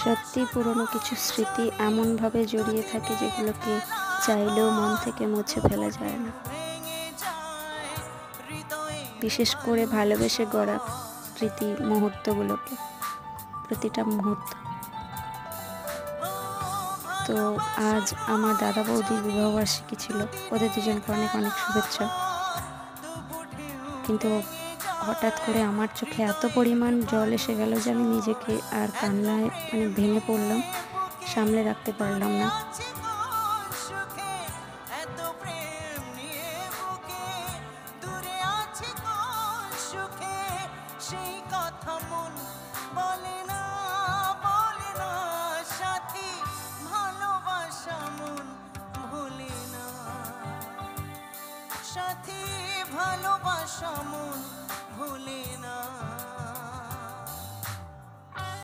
সত্যি পুরনো কিছু স্মৃতি এমনভাবে জড়িয়ে থাকে যেগুলোকে চাইলেও মন থেকে মুছে ফেলা যায় না। বিশেষ করে ভালোবেসে গড়া স্মৃতি মুহূর্তগুলোকে, প্রতিটা মুহূর্ত। তো আজ আমার দাদা বৌদির বিবাহবার্ষিকী ছিল, ওদের দুজনকে অনেক অনেক শুভেচ্ছা। কিন্তু হঠাৎ করে আমার চোখে এত পরিমাণ জল এসে গেল যে আমি নিজেকে আর কান্নায় ভেঙে পড়লাম, সামলে রাখতে পারলাম না। সাথী ভালোবাসা